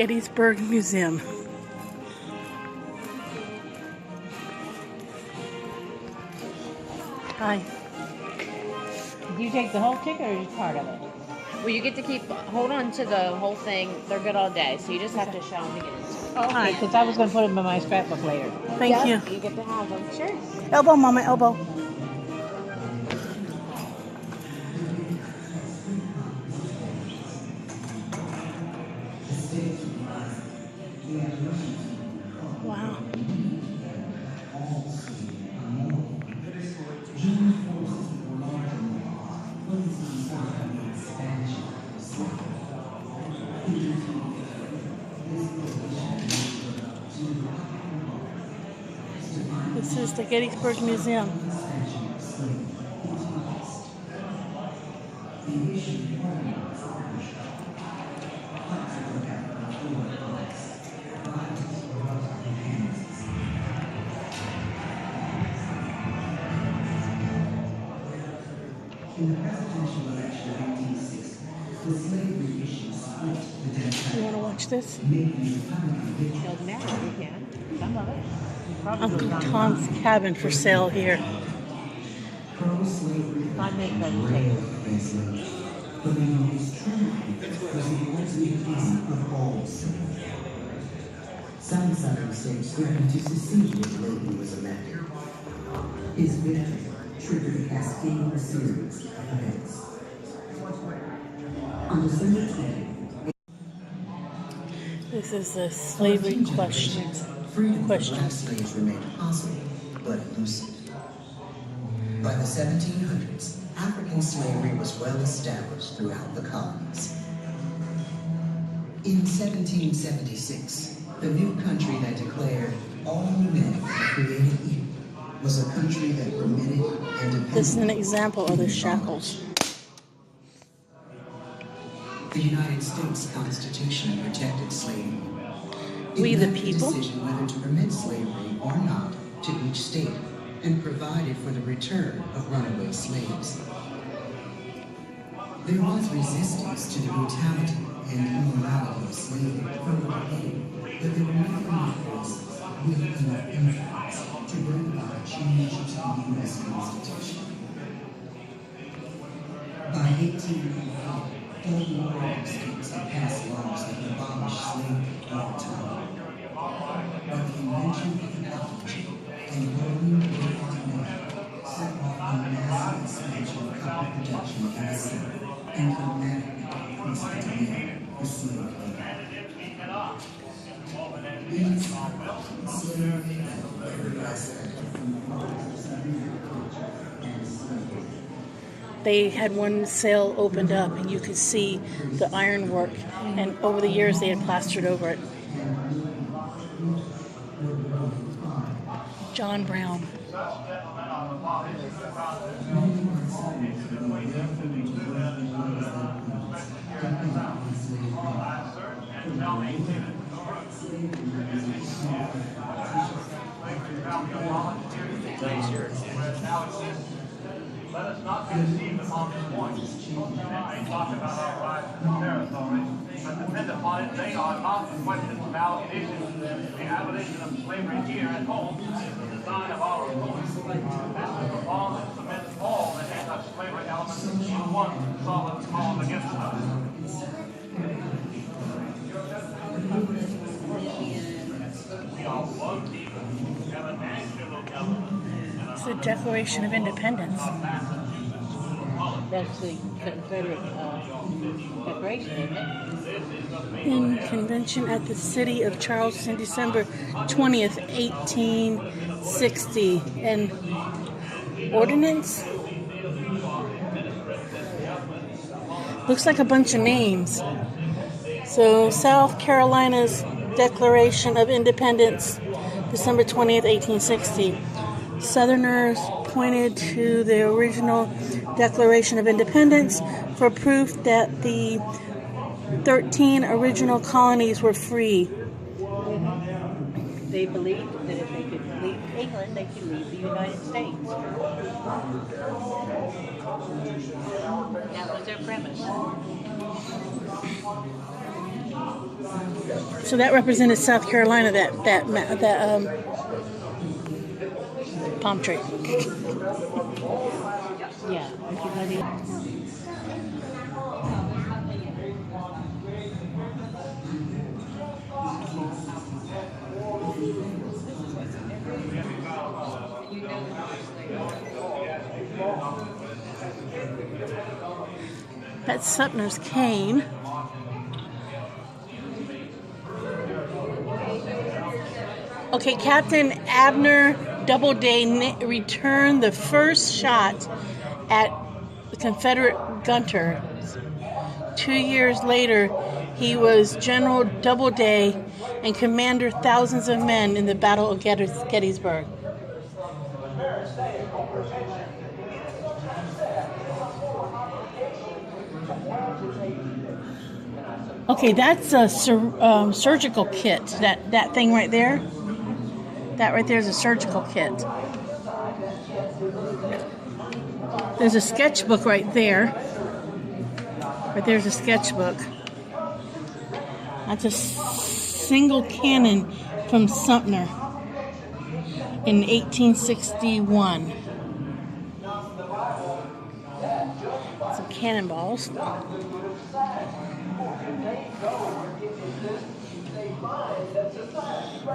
Gettysburg Museum. Hi. Do you take the whole ticket or just part of it? Well, you get to hold on to the whole thing. They're good all day, so you just have to show them to get into it. Oh, Hi. because I was going to put them in my scrapbook later. Thank you. You get to have them. Sure. Elbow, mama, elbow. Wow. This is the Gettysburg Museum. In the presidential election of 1860, the slavery issue split the Democratic You want to watch this? Doesn't matter, we can. Some of it. Uncle Tom's Cabin for sale here. pro-slavery I make those railed tables. against slavery, believing his true was the ultimate end of all slavery. Some Southern states threatened to secede if slavery was elected. His victory triggered a cascading series of events. On December 20th, This is the slavery question. freedom for black slaves remained possible, but elusive. By the 1700s, African slavery was well established throughout the colonies. In 1776, the new country that declared all humanity created equal was a country that permitted independence. This is an example of the shackles. The United States Constitution protected slavery. We It the left people? the decision whether to permit slavery or not to each state, and provided for the return of runaway slaves. There was resistance to the brutality and immorality of slavery from the beginning, but there were not enough voices with enough influence to bring about a change to the U.S. Constitution. By 1894, all the northern states had passed laws that abolished slavery all the time. But the invention of technology and growing worldwide demand set off a massive expansion of cotton production in the South and dramatically increased the demand for slave labor. In the South, slavery and every aspect of agriculture and slavery. They had one sail opened up and you could see the ironwork, and over the years they had plastered over it. John Brown. Let us not be deceived upon this point. They talk about our rights and territories, but depend upon it, they are not the questions of allegations. The abolition of slavery here at home is the design of our opponents. This is the law that submits all the anti-slavery elements in one solid cause against us. We are one people, have a national government. It's the Declaration of Independence. That's the Confederate Declaration, isn't it? In convention at the city of Charleston, December 20th, 1860. And ordinance? Looks like a bunch of names. So, South Carolina's Declaration of Independence, December 20th, 1860. Southerners pointed to the original Declaration of Independence for proof that the 13 original colonies were free. They believed that if they could leave England, they could leave the United States. That was their premise. So that represented South Carolina. That palm tree. Yeah. Everybody. That's Sumner's cane. Okay, Captain Abner Doubleday returned the first shot at the Confederate gunners. 2 years later, he was General Doubleday and commander thousands of men in the Battle of Gettysburg. Okay, that's a surgical kit. That thing right there. That right there is a surgical kit. There's a sketchbook right there. Right there's a sketchbook. That's a single cannon from Sumter in 1861. Some cannonballs.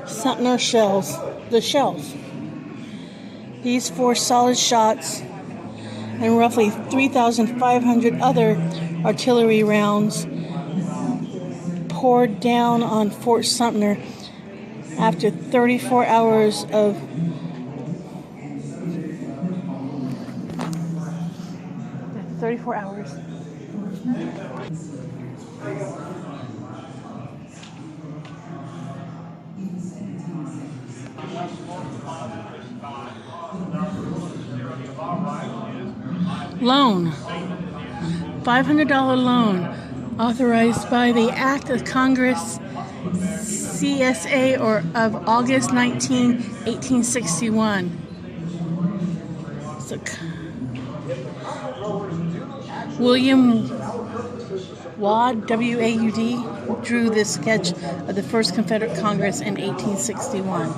Sumter shells. The shells. These 4 solid shots and roughly 3,500 other artillery rounds poured down on Fort Sumter after 34 hours of loan. $500 loan authorized by the Act of Congress CSA or of August 19, 1861. So, William Waud, W-A-U-D, drew this sketch of the first Confederate Congress in 1861.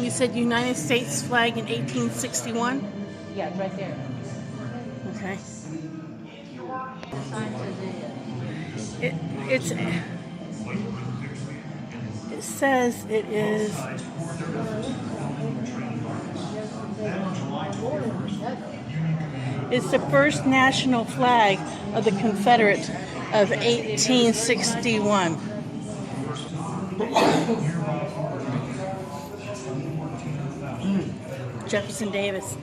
You said United States flag in 1861? Yeah, it's right there. Okay. The sign says it. It says it is. It's the first national flag of the Confederate of 1861. Jefferson Davis.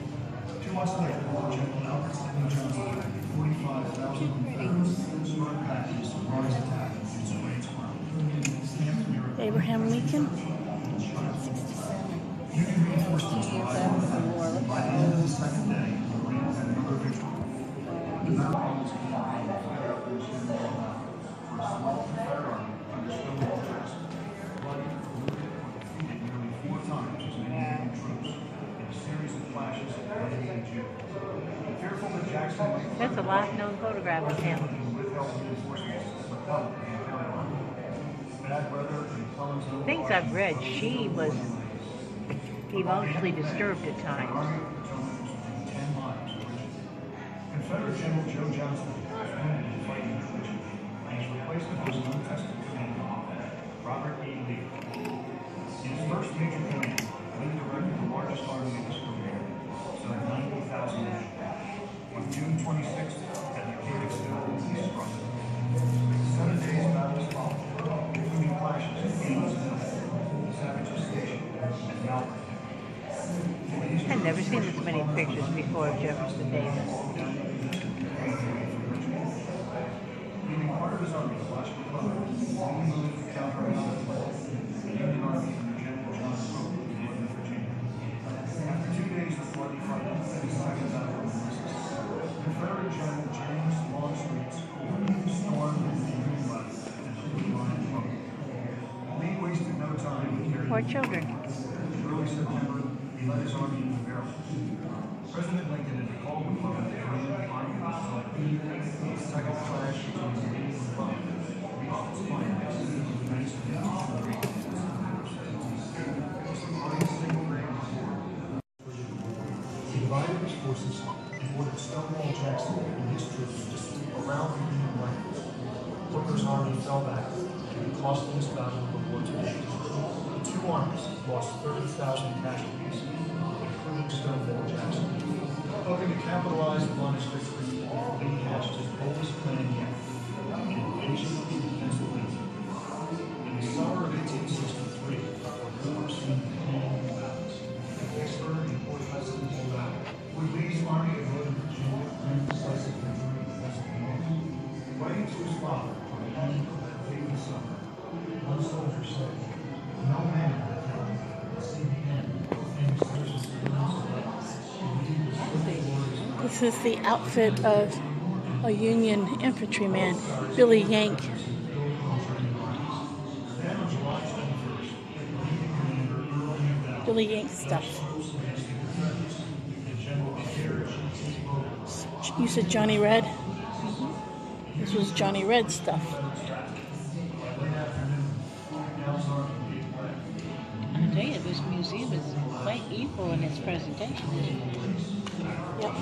Abraham Lincoln. 67. That's the last known photograph of him. Things I've read, she was emotionally disturbed at times. Confederate General Joe Johnston was wounded in fighting in Richmond, and his replacement was an untested commander, Robert E. Lee. In his first major command, Lee directed the largest army of his career, some 90,000 men. On June 26th, at Gettysburg, Pennsylvania, 7 days battles followed, including clashes at Gettysburg, Savage's Station, and Malvern. I've never seen this many pictures before of Jefferson Davis. Leading part of his army to Washington, he moved to counter another plan. The Union Army Confederate General James Longstreet's stormed into the Union left and took the line from Lee wasted no time in carrying Poor children. early September, he led his army into Maryland. President Lincoln had called the vote to join the army of the Potomac. The second clash between the Union and Republic reached its climax with the events of the He divided his forces and ordered Stonewall Jackson and his troops to sweep around the Union lines. Hooker's army fell back in the costliest battle of the war to date. The two armies lost 30,000 casualties, including Stonewall Jackson. Hoping to capitalize upon his victory, Lee hatched his boldest plan yet, the invasion of Pennsylvania. In the summer of 1863, Hooker soon became battles. Gettysburg and Fort Hudson pulled out. With Lee's army of Northern Virginia and decisive victory in Pennsylvania, writing to his father on the eve of that fateful summer, one soldier said, "No man will see the end and such as This is the outfit of a Union infantryman, Billy Yank. Billy Yank stuff. You said Johnny Red? This was Johnny Red stuff. I tell you, this museum is quite evil in its presentation. Yep.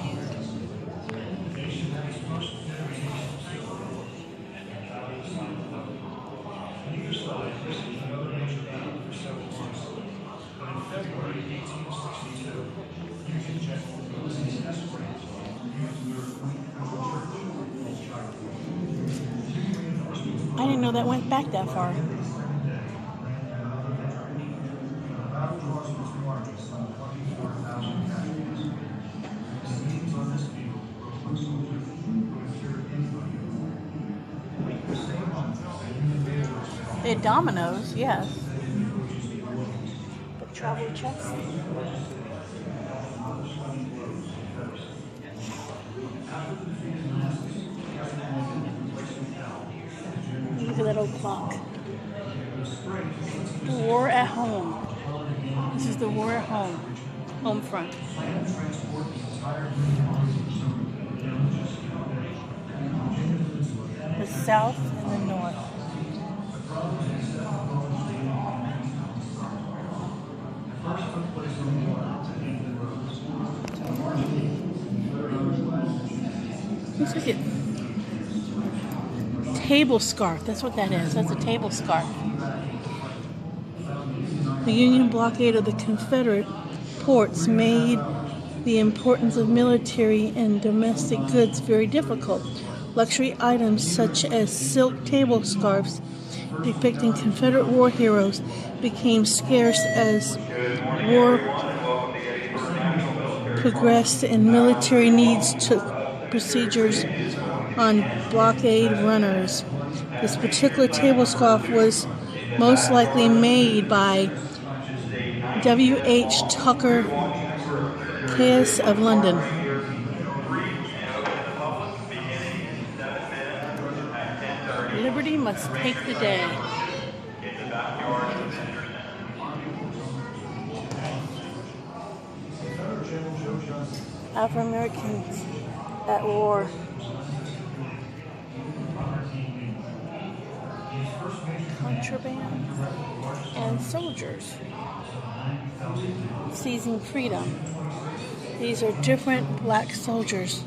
I didn't know that went back that far. They had dominoes, yes. But travel chest? Look at that old clock. The war at home. This is the war at home. Home front. The South and the North. Looks like it. Table scarf. That's what that is. That's a table scarf. The Union blockade of the Confederate ports made the importance of military and domestic goods very difficult. Luxury items such as silk table scarves depicting Confederate war heroes became scarce as war progressed and military needs took procedures on blockade runners. This particular table scarf was most likely made by W.H. Tucker, Caius of London. Liberty must take the day. Afro-Americans at war. Contraband and soldiers seizing freedom. These are different black soldiers.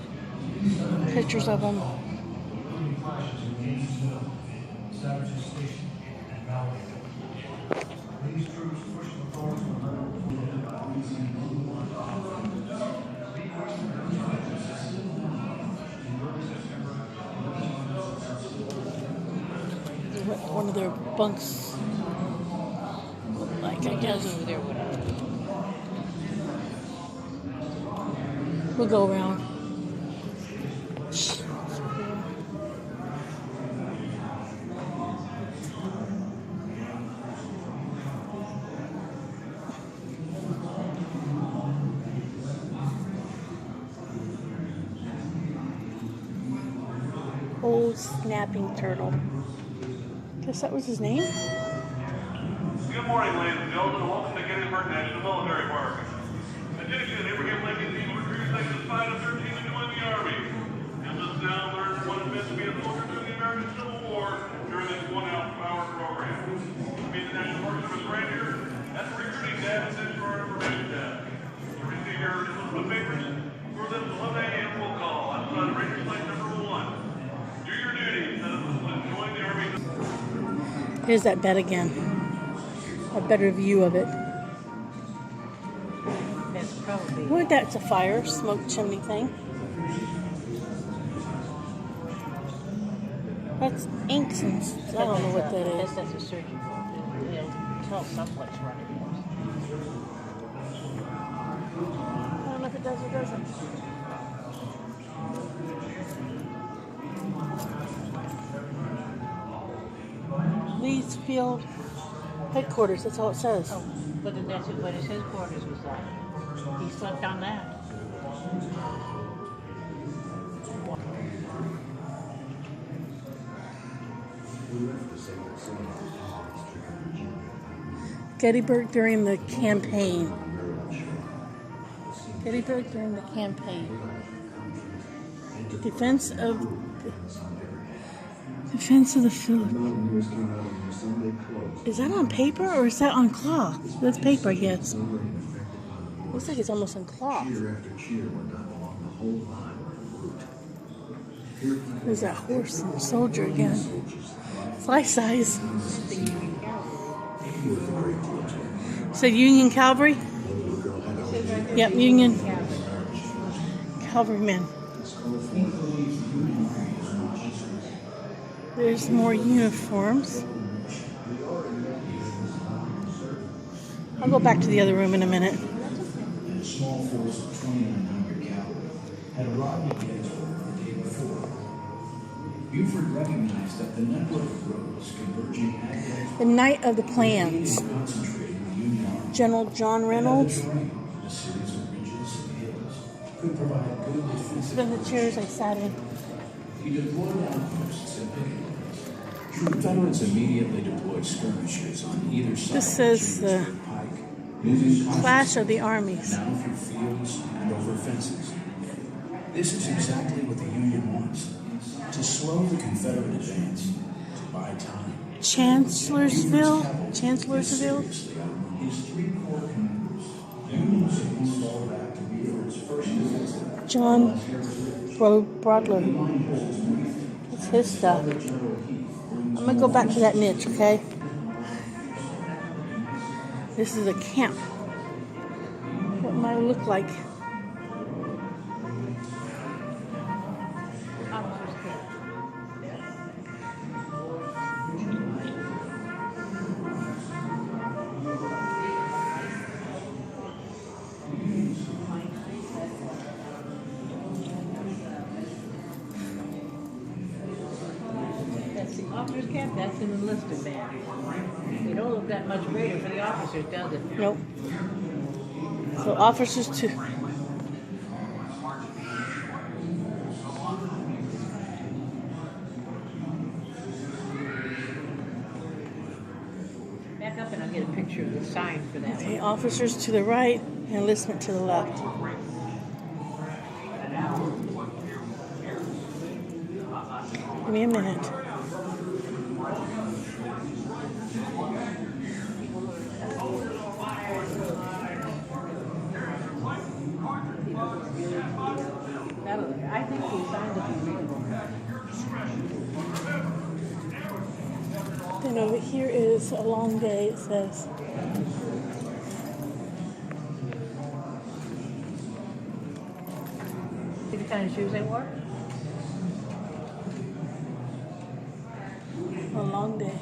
Pictures of them. One of their bunks look like, I guess. Over there, whatever. We'll go around. Old snapping turtle. Guess that was his name? Good morning, ladies and gentlemen. Welcome to Gettysburg National Military Park. Attention, Abraham Lincoln team recruits taking the spine of 13 to join the Army. Enlists now learn what it meant to be a soldier during the American Civil War during this 1-hour program. To meet the National Park Service Ranger, at the recruiting tab, and to our information tab. To receive your enlistment papers, for them 11 a.m. will call outside Ranger Site number 1. Do your duty and join the Army. Here's that bed again. A better view of it. That's probably. What? That's a fire smoke chimney thing. That's inks and I don't know what that is. That's a surgeon. They'll tell someplace what it I don't know if it does or doesn't. Lee's Field Headquarters, that's all it says. Oh, but then that's what his quarters was like. He slept on that. Gettysburg during the campaign. Gettysburg during the campaign. Defense of the Philippines. Is that on paper or is that on cloth? That's paper, I guess. Looks like it's almost on cloth. There's that horse and soldier again. It's life size. So Union Cavalry? Yep, Union Cavalrymen. There's more uniforms. I'll go back to the other room in a minute. And a small force of 2,900 cavalry had arrived at Gettysburg the day before. Buford recognized that the network of roads converging at Gettysburg, The night of the plans. concentrating the Union Army, General John Reynolds. terrain, a series of ridges and hills, could provide good defensive. Been the chairs I sat in. He deployed outposts and picket lines. Confederates immediately deployed skirmishers on either side. This says the Clash of the Armies. Now through fields and over fences. This is exactly what the Union wants. To slow the Confederate advance, to buy time. Chancellorsville? His three core commanders, Union installed that to Buford's first defensive. John Brodler. It's his stuff. I'm going to go back to that niche, okay? This is a camp. What might it look like? That's the officer's camp. That's an enlisted band. They don't look that much greater for the officers, does it? Nope. So officers to... Back up and I'll get a picture of the sign for that. Okay, officers to the right, enlistment to the left. Give me a minute. I think the signs will be readable. Then over here is a long day, it says. See the kind of shoes they wore? A long day.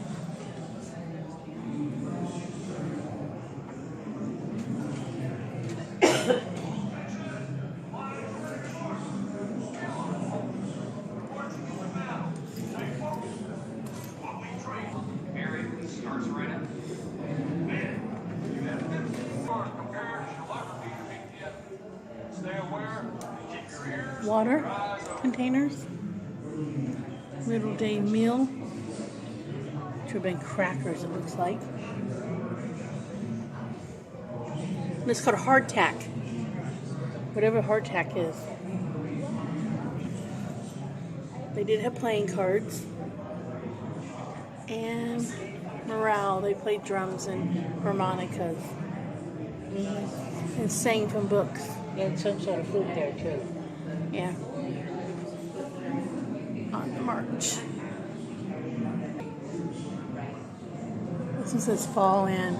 Water containers. Middle day meal. Should have been crackers, it looks like. And it's called hardtack. Whatever hardtack is. They did have playing cards. And morale. They played drums and harmonicas. And sang from books. And some sort of food there too. Yeah. On the march. This one says fall in.